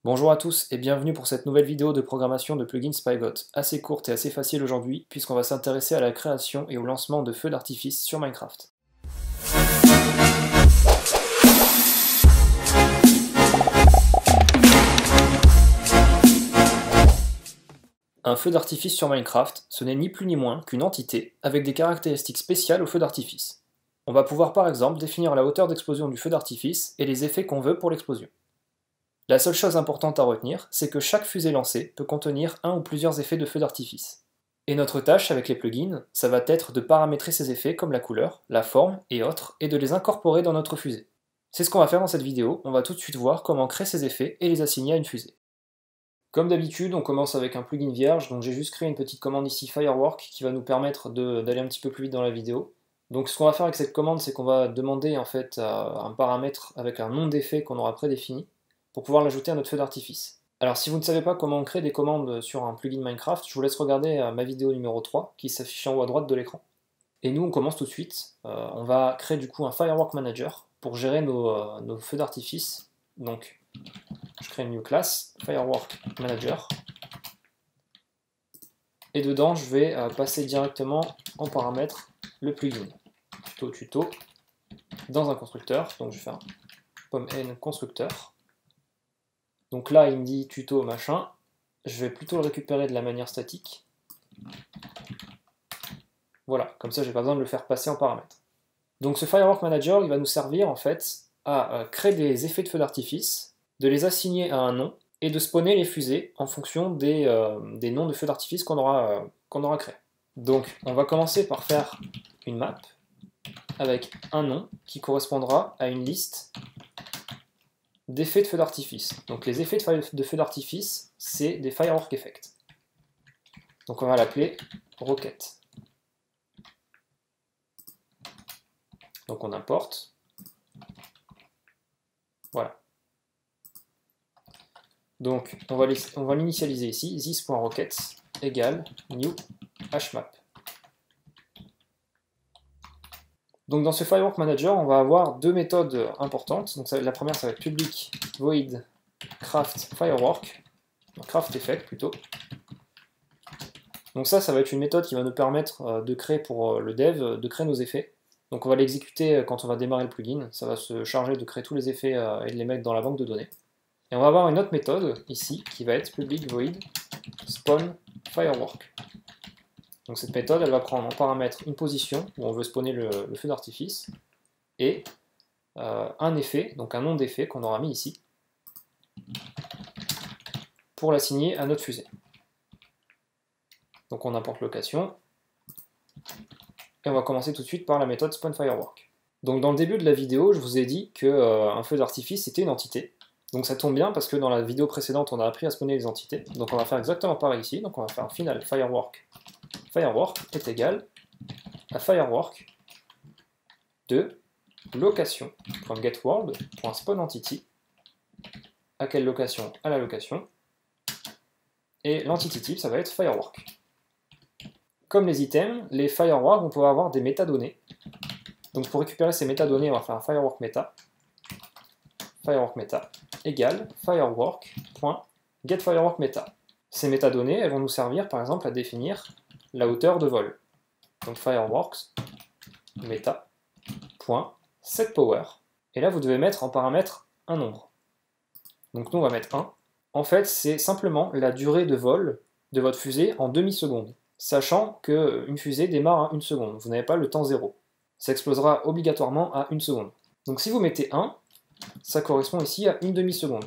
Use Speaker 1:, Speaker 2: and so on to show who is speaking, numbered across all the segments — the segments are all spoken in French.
Speaker 1: Bonjour à tous et bienvenue pour cette nouvelle vidéo de programmation de plugin Spygot, assez courte et assez facile aujourd'hui puisqu'on va s'intéresser à la création et au lancement de feux d'artifice sur Minecraft. Un feu d'artifice sur Minecraft, ce n'est ni plus ni moins qu'une entité avec des caractéristiques spéciales au feu d'artifice. On va pouvoir par exemple définir la hauteur d'explosion du feu d'artifice et les effets qu'on veut pour l'explosion. La seule chose importante à retenir, c'est que chaque fusée lancée peut contenir un ou plusieurs effets de feu d'artifice. Et notre tâche avec les plugins, ça va être de paramétrer ces effets comme la couleur, la forme et autres, et de les incorporer dans notre fusée. C'est ce qu'on va faire dans cette vidéo, on va tout de suite voir comment créer ces effets et les assigner à une fusée. Comme d'habitude, on commence avec un plugin vierge, donc j'ai juste créé une petite commande ici Firework qui va nous permettre d'aller un petit peu plus vite dans la vidéo. Donc ce qu'on va faire avec cette commande, c'est qu'on va demander en fait un paramètre avec un nom d'effet qu'on aura prédéfini, pour pouvoir l'ajouter à notre feu d'artifice. Alors si vous ne savez pas comment on crée des commandes sur un plugin Minecraft, je vous laisse regarder ma vidéo numéro 3 qui s'affiche en haut à droite de l'écran. Et nous on commence tout de suite, on va créer du coup un Firework Manager pour gérer nos feux d'artifice. Donc je crée une new class, Firework Manager, et dedans je vais passer directement en paramètre le plugin. Tuto, dans un constructeur, donc je vais faire pomme n constructeur. Donc là, il me dit tuto machin. Je vais plutôt le récupérer de la manière statique. Voilà, comme ça, j'ai pas besoin de le faire passer en paramètre. Donc ce Firework Manager, il va nous servir en fait à créer des effets de feu d'artifice, de les assigner à un nom et de spawner les fusées en fonction des noms de feux d'artifice qu'on aura créés. Donc on va commencer par faire une map avec un nom qui correspondra à une liste d'effets de feu d'artifice. Donc les effets de feu d'artifice, c'est des Firework Effects. Donc on va l'appeler Rocket. Donc on importe. Voilà. Donc on va l'initialiser ici, this.rockets égale new hmap. Donc dans ce Firework Manager, on va avoir deux méthodes importantes. Donc la première, ça va être public void craft firework, craft effect plutôt. Donc ça va être une méthode qui va nous permettre de créer pour le dev, de créer nos effets. Donc on va l'exécuter quand on va démarrer le plugin. Ça va se charger de créer tous les effets et de les mettre dans la banque de données. Et on va avoir une autre méthode ici qui va être public void spawn firework. Donc cette méthode, elle va prendre en paramètre une position où on veut spawner le feu d'artifice et un effet, donc un nom d'effet qu'on aura mis ici pour l'assigner à notre fusée. Donc on importe location et on va commencer tout de suite par la méthode spawn firework. Donc dans le début de la vidéo, je vous ai dit qu'un feu d'artifice c'était une entité. Donc ça tombe bien parce que dans la vidéo précédente, on a appris à spawner les entités. Donc on va faire exactement pareil ici. Donc on va faire final firework est égal à firework de location.getWorld.spawnEntity. À quelle location? À la location. Et l'entity type, ça va être firework. Comme les items, les fireworks vont pouvoir avoir des métadonnées. Donc pour récupérer ces métadonnées, on va faire un firework meta égale firework.getFireworkMeta. Ces métadonnées, elles vont nous servir par exemple à définir la hauteur de vol. Donc fireworks meta.setPower. Et là, vous devez mettre en paramètre un nombre. Donc nous, on va mettre 1. En fait, c'est simplement la durée de vol de votre fusée en demi-seconde, sachant qu'une fusée démarre à 1 seconde. Vous n'avez pas le temps 0. Ça explosera obligatoirement à 1 seconde. Donc si vous mettez 1, ça correspond ici à une demi-seconde.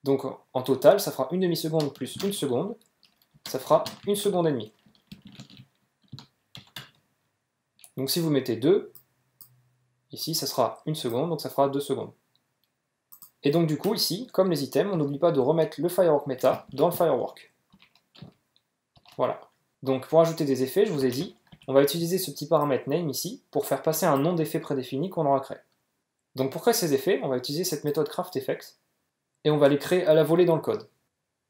Speaker 1: Donc en total, ça fera une demi-seconde plus 1 seconde, ça fera 1 seconde et demie. Donc si vous mettez 2, ici ça sera 1 seconde, donc ça fera 2 secondes. Et donc du coup ici, comme les items, on n'oublie pas de remettre le firework meta dans le firework. Voilà. Donc pour ajouter des effets, je vous ai dit, on va utiliser ce petit paramètre name ici pour faire passer un nom d'effet prédéfini qu'on aura créé. Donc pour créer ces effets, on va utiliser cette méthode craftEffects et on va les créer à la volée dans le code.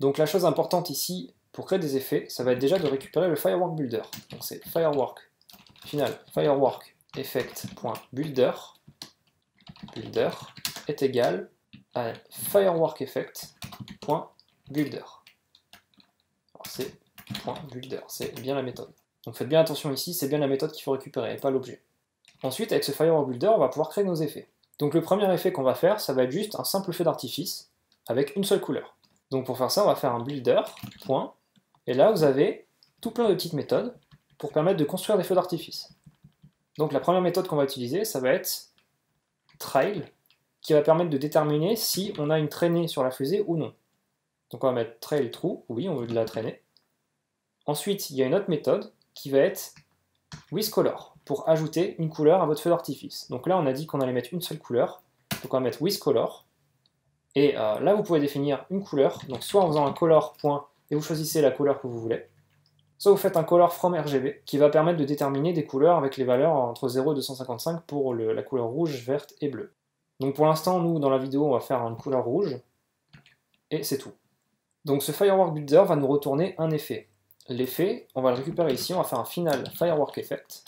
Speaker 1: Donc la chose importante ici pour créer des effets, ça va être déjà de récupérer le firework builder. Donc c'est firework final firework effect.builder est égal fireworkEffect.builder. C'est .builder, c'est bien la méthode. Donc faites bien attention ici, c'est bien la méthode qu'il faut récupérer, et pas l'objet. Ensuite, avec ce firework builder, on va pouvoir créer nos effets. Donc le premier effet qu'on va faire, ça va être juste un simple feu d'artifice avec une seule couleur. Donc pour faire ça, on va faire un builder, point, et là vous avez tout plein de petites méthodes pour permettre de construire des feux d'artifice. Donc la première méthode qu'on va utiliser, ça va être trail, qui va permettre de déterminer si on a une traînée sur la fusée ou non. Donc on va mettre trail true, oui, on veut de la traînée. Ensuite, il y a une autre méthode qui va être withColor, pour ajouter une couleur à votre feu d'artifice. Donc là, on a dit qu'on allait mettre une seule couleur, donc on va mettre withColor. Et là, vous pouvez définir une couleur, donc soit en faisant un color point et vous choisissez la couleur que vous voulez, soit vous faites un color from RGB qui va permettre de déterminer des couleurs avec les valeurs entre 0 et 255 pour la couleur rouge, verte et bleue. Donc pour l'instant, nous, dans la vidéo, on va faire une couleur rouge, et c'est tout. Donc ce Firework Builder va nous retourner un effet. L'effet, on va le récupérer ici, on va faire un final Firework Effect.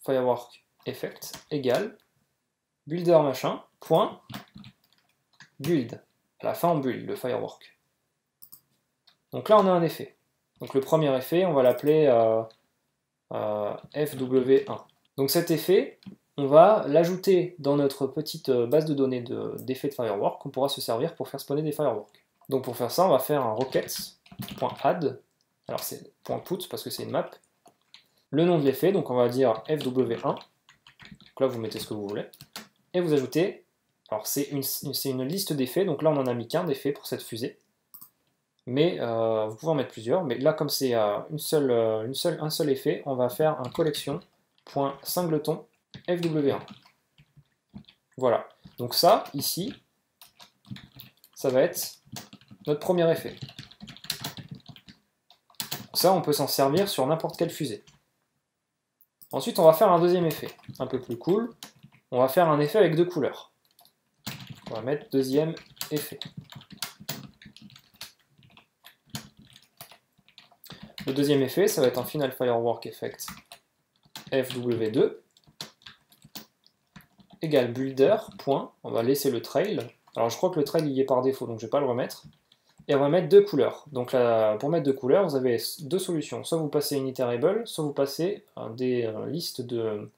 Speaker 1: Firework Effect égale builder machin, point, build. À la fin, on build le Firework. Donc là, on a un effet. Donc le premier effet, on va l'appeler FW1. Donc cet effet, on va l'ajouter dans notre petite base de données d'effets de Firework qu'on pourra se servir pour faire spawner des Fireworks. Donc pour faire ça, on va faire un rockets.add, alors c'est .put parce que c'est une map, le nom de l'effet, donc on va dire FW1, donc là vous mettez ce que vous voulez, et vous ajoutez, alors c'est une liste d'effets, donc là on en a mis qu'un d'effet pour cette fusée, mais vous pouvez en mettre plusieurs, mais là comme c'est un seul effet, on va faire un collection.singleton FW1. Voilà, donc ça, ici, ça va être notre premier effet. Ça, on peut s'en servir sur n'importe quelle fusée. Ensuite, on va faire un deuxième effet, un peu plus cool. On va faire un effet avec deux couleurs. On va mettre deuxième effet. Le deuxième effet, ça va être un Final Firework Effect FW2 égale builder, point, on va laisser le trail. Alors je crois que le trail il y est par défaut, donc je ne vais pas le remettre. Et on va mettre deux couleurs. Donc là, pour mettre deux couleurs, vous avez deux solutions. Soit vous passez une iterable, soit vous passez des listes de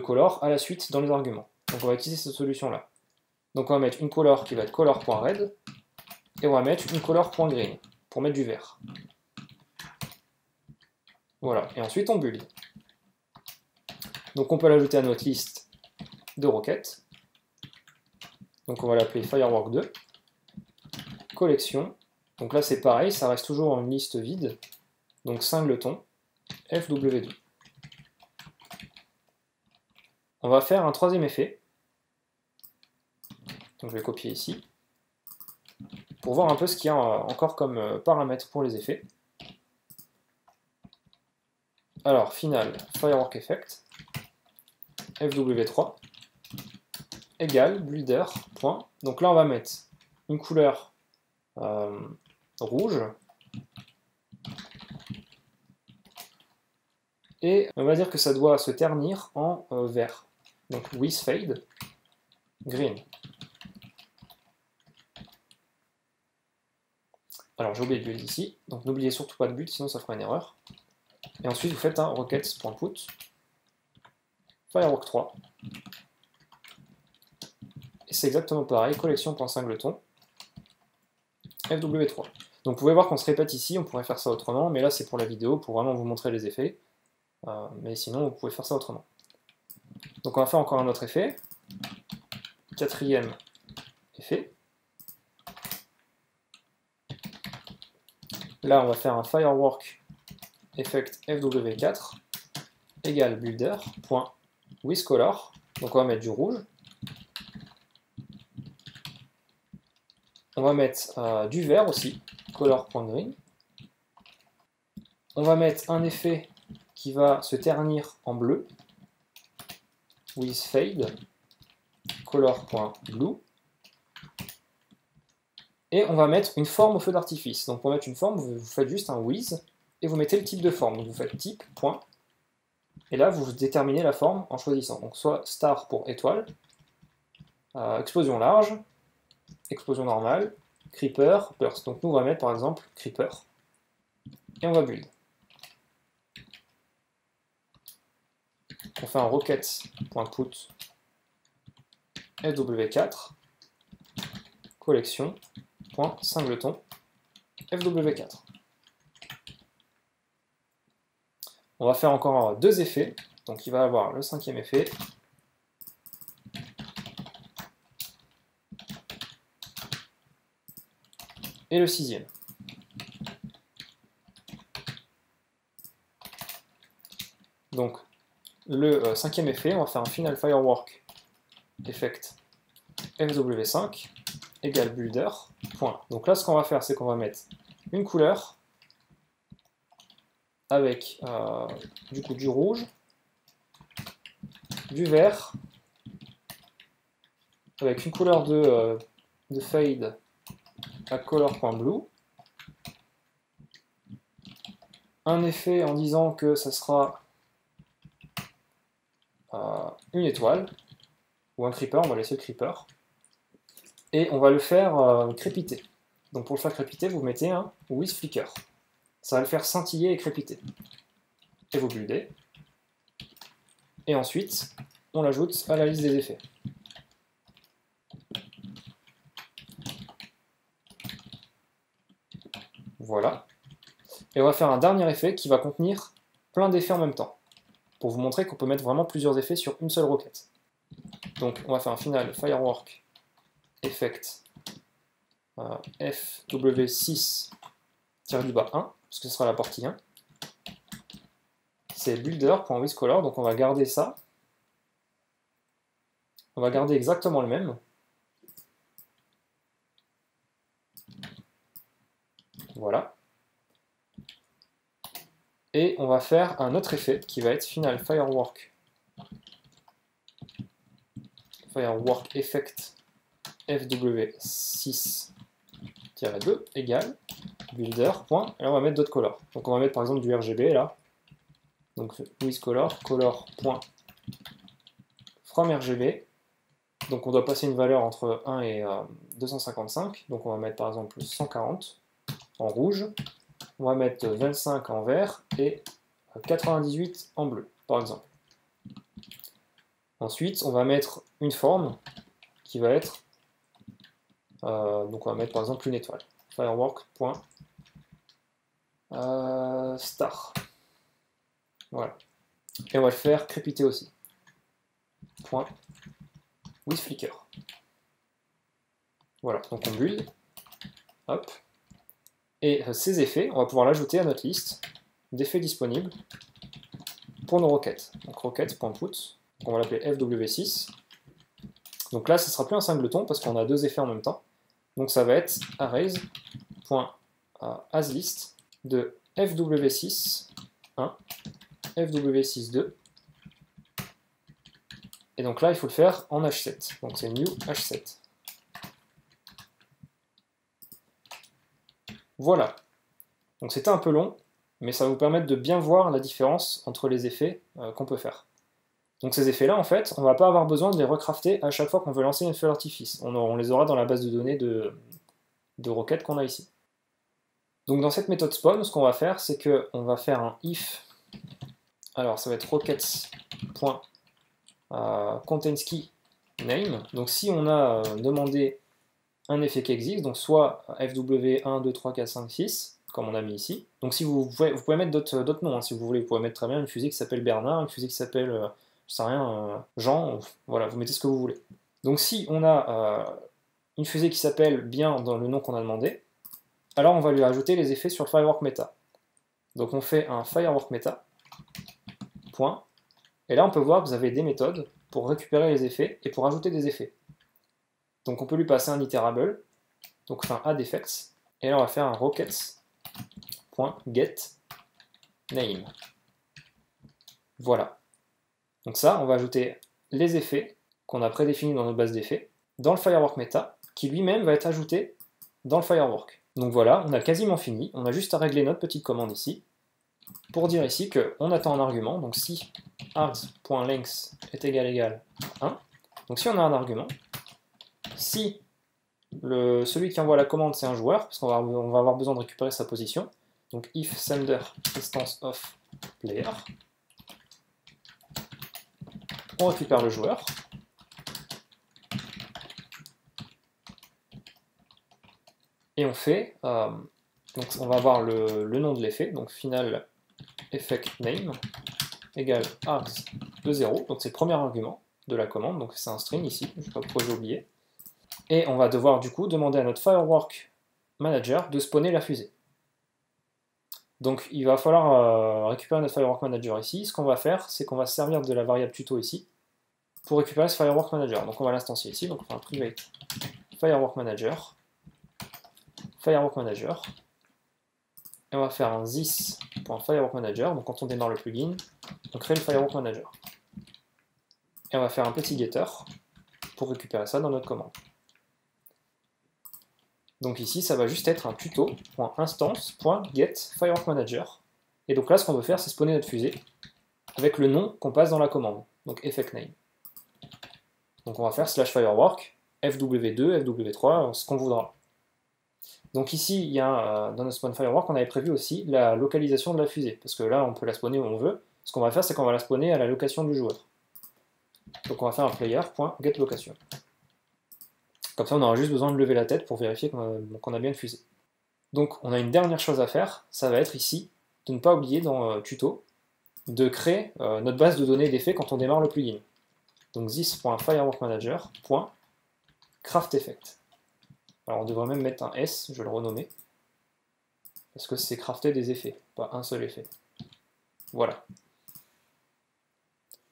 Speaker 1: colors à la suite dans les arguments. Donc on va utiliser cette solution-là. Donc on va mettre une color qui va être color.red, et on va mettre une color.green, pour mettre du vert. Voilà, et ensuite on build. Donc on peut l'ajouter à notre liste de roquettes. Donc on va l'appeler Firework2. Collection. Donc là c'est pareil, ça reste toujours une liste vide. Donc singleton FW2. On va faire un troisième effet. Donc je vais copier ici. Pour voir un peu ce qu'il y a encore comme paramètres pour les effets. Alors, final Firework Effect FW3 égale builder, point. Donc là on va mettre une couleur rouge, et on va dire que ça doit se ternir en vert. Donc with fade, green. Alors j'ai oublié de build ici, donc n'oubliez surtout pas de build, sinon ça fera une erreur. Et ensuite vous faites un rockets.put, Firework 3. Et c'est exactement pareil, collection.singleton, FW3. Donc vous pouvez voir qu'on se répète ici, on pourrait faire ça autrement, mais là c'est pour la vidéo, pour vraiment vous montrer les effets. Mais sinon vous pouvez faire ça autrement. Donc on va faire encore un autre effet. Quatrième effet. Là on va faire un Firework Effect FW4 égale builder.withColor. Donc on va mettre du rouge. On va mettre du vert aussi, color.green. On va mettre un effet qui va se ternir en bleu, with fade, color.blue. Et on va mettre une forme au feu d'artifice. Donc pour mettre une forme, vous faites juste un with, et vous mettez le type de forme. Donc vous faites type, point, et là vous déterminez la forme en choisissant. Donc soit star pour étoile, explosion large, explosion normale, creeper, burst. Donc nous on va mettre par exemple creeper, et on va build. On fait un rocket.put fw4 collection.singleton fw4. On va faire encore deux effets, donc il va y avoir le cinquième effet, et le sixième. Donc le cinquième effet, on va faire un final firework effect fw5 égale builder. Point. Donc là ce qu'on va faire, c'est qu'on va mettre une couleur avec du coup du rouge, du vert, avec une couleur de fade à color.blue, un effet en disant que ça sera une étoile, ou un creeper, on va laisser le creeper, et on va le faire crépiter. Donc pour le faire crépiter, vous mettez un with flicker. Ça va le faire scintiller et crépiter. Et vous buildez. Et ensuite, on l'ajoute à la liste des effets. Voilà. Et on va faire un dernier effet qui va contenir plein d'effets en même temps, pour vous montrer qu'on peut mettre vraiment plusieurs effets sur une seule requête. Donc on va faire un final firework effect fw6-1, parce que ce sera la partie 1. C'est builder.withcolor, donc on va garder ça. On va garder exactement le même. Voilà. Et on va faire un autre effet qui va être final firework effect fw6-2 égale builder. Et là on va mettre d'autres colors. Donc on va mettre par exemple du RGB là. Donc with color, from RGB. Donc on doit passer une valeur entre 1 et 255. Donc on va mettre par exemple 140 en rouge. On va mettre 25 en vert et 98 en bleu, par exemple. Ensuite, on va mettre une forme qui va être, donc on va mettre par exemple une étoile. Firework.star. Voilà. Et on va le faire crépiter aussi. Point with flicker. Voilà, donc on build. Hop. Et ces effets, on va pouvoir l'ajouter à notre liste d'effets disponibles pour nos requêtes. Donc requête.put, on va l'appeler fw6. Donc là, ce ne sera plus un singleton parce qu'on a deux effets en même temps. Donc ça va être arrays.asList de fw6.1, fw6.2. Et donc là, il faut le faire en h7. Donc c'est new h7. Voilà. Donc c'était un peu long, mais ça va vous permettre de bien voir la différence entre les effets qu'on peut faire. Donc ces effets-là, en fait, on ne va pas avoir besoin de les recrafter à chaque fois qu'on veut lancer une feu d'artifice. On les aura dans la base de données de requêtes qu'on a ici. Donc dans cette méthode spawn, ce qu'on va faire, c'est qu'on va faire un if. Alors ça va être rockets.containsKey name. Donc si on a demandé un effet qui existe, donc soit fw1, 2, 3, 4, 5, 6, comme on a mis ici. Donc si vous pouvez mettre d'autres noms, hein, si vous voulez, vous pouvez mettre très bien une fusée qui s'appelle Bernard, une fusée qui s'appelle, je sais rien, Jean, voilà, vous mettez ce que vous voulez. Donc si on a une fusée qui s'appelle bien dans le nom qu'on a demandé, alors on va lui ajouter les effets sur le firework meta. Donc on fait un firework meta, point, et là on peut voir que vous avez des méthodes pour récupérer les effets et pour ajouter des effets. Donc on peut lui passer un iterable, donc on fait un add effects, et là on va faire un rockets.getName. Voilà. Donc ça, on va ajouter les effets qu'on a prédéfinis dans notre base d'effets dans le firework meta, qui lui-même va être ajouté dans le firework. Donc voilà, on a quasiment fini, on a juste à régler notre petite commande ici, pour dire ici qu'on attend un argument, donc si args.length est égal 1, donc si on a un argument, Si celui qui envoie la commande c'est un joueur, parce qu'on va avoir besoin de récupérer sa position, donc if sender instance of player, on récupère le joueur, et on fait, donc on va avoir le nom de l'effet, donc final effect name égale args de 0, donc c'est le premier argument de la commande, donc c'est un string ici, je ne sais pas pourquoi j'ai oublié. Et on va devoir du coup demander à notre Firework Manager de spawner la fusée. Donc il va falloir récupérer notre Firework Manager ici. Ce qu'on va faire, c'est qu'on va se servir de la variable tuto ici pour récupérer ce Firework Manager. Donc on va l'instancier ici, donc on va un private Firework Manager, Firework Manager, et on va faire un this.Firework Manager, donc quand on démarre le plugin, on crée le Firework Manager. Et on va faire un petit getter pour récupérer ça dans notre commande. Donc ici, ça va juste être un tuto.instance.getFireworkManager. Et donc là, ce qu'on veut faire, c'est spawner notre fusée avec le nom qu'on passe dans la commande, donc effect name. Donc on va faire /firework, fw2, fw3, ce qu'on voudra. Donc ici, il y a dans notre spawn firework, on avait prévu aussi la localisation de la fusée, parce que là, on peut la spawner où on veut. Ce qu'on va faire, c'est qu'on va la spawner à la location du joueur. Donc on va faire un player.getLocation. Comme ça, on aura juste besoin de lever la tête pour vérifier qu'on a bien une fusée. Donc, on a une dernière chose à faire, ça va être ici, de ne pas oublier dans tuto, de créer notre base de données d'effets quand on démarre le plugin. Donc, this.fireworkmanager.craftEffect. Alors, on devrait même mettre un S, je vais le renommer, parce que c'est crafter des effets, pas un seul effet. Voilà.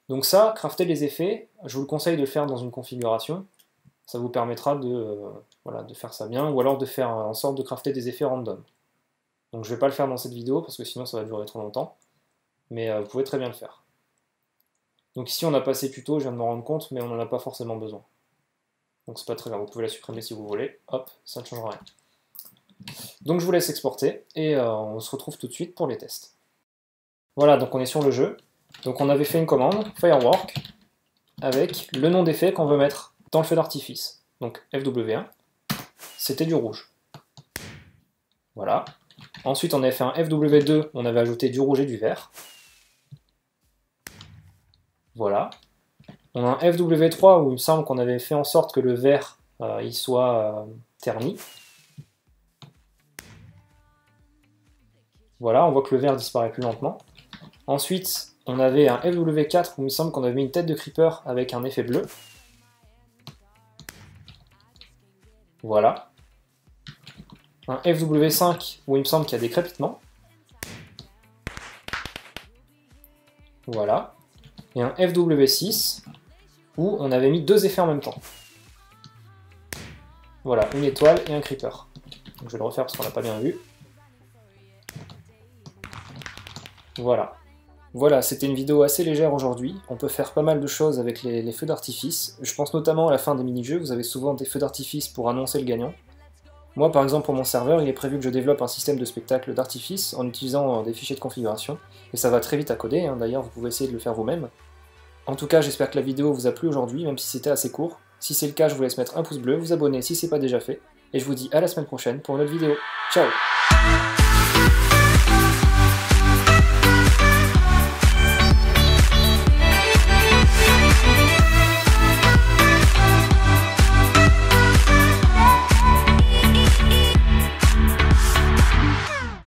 Speaker 1: Donc ça, crafter les effets, je vous le conseille de le faire dans une configuration. Ça vous permettra de faire ça bien, ou alors de faire en sorte de crafter des effets random. Donc je ne vais pas le faire dans cette vidéo, parce que sinon ça va durer trop longtemps, mais vous pouvez très bien le faire. Donc ici on a passé tuto, je viens de me rendre compte, mais on n'en a pas forcément besoin. Donc c'est pas très grave, vous pouvez la supprimer si vous voulez, hop, ça ne changera rien. Donc je vous laisse exporter, et on se retrouve tout de suite pour les tests. Voilà, donc on est sur le jeu. Donc on avait fait une commande, Firework, avec le nom d'effet qu'on veut mettre dans le feu d'artifice. Donc FW1, c'était du rouge. Voilà. Ensuite, on avait fait un FW2, on avait ajouté du rouge et du vert. Voilà. On a un FW3 où il me semble qu'on avait fait en sorte que le vert il soit terni. Voilà, on voit que le vert disparaît plus lentement. Ensuite, on avait un FW4 où il me semble qu'on avait mis une tête de creeper avec un effet bleu. Voilà. Un FW5 où il me semble qu'il y a des crépitements. Voilà. Et un FW6 où on avait mis deux effets en même temps. Voilà, une étoile et un creeper. Donc je vais le refaire parce qu'on l'a pas bien vu. Voilà. Voilà, c'était une vidéo assez légère aujourd'hui. On peut faire pas mal de choses avec les feux d'artifice. Je pense notamment à la fin des mini-jeux, vous avez souvent des feux d'artifice pour annoncer le gagnant. Moi, par exemple, pour mon serveur, il est prévu que je développe un système de spectacle d'artifice en utilisant des fichiers de configuration. Et ça va très vite à coder, hein. D'ailleurs, vous pouvez essayer de le faire vous-même. En tout cas, j'espère que la vidéo vous a plu aujourd'hui, même si c'était assez court. Si c'est le cas, je vous laisse mettre un pouce bleu, vous abonner si c'est pas déjà fait. Et je vous dis à la semaine prochaine pour une autre vidéo. Ciao!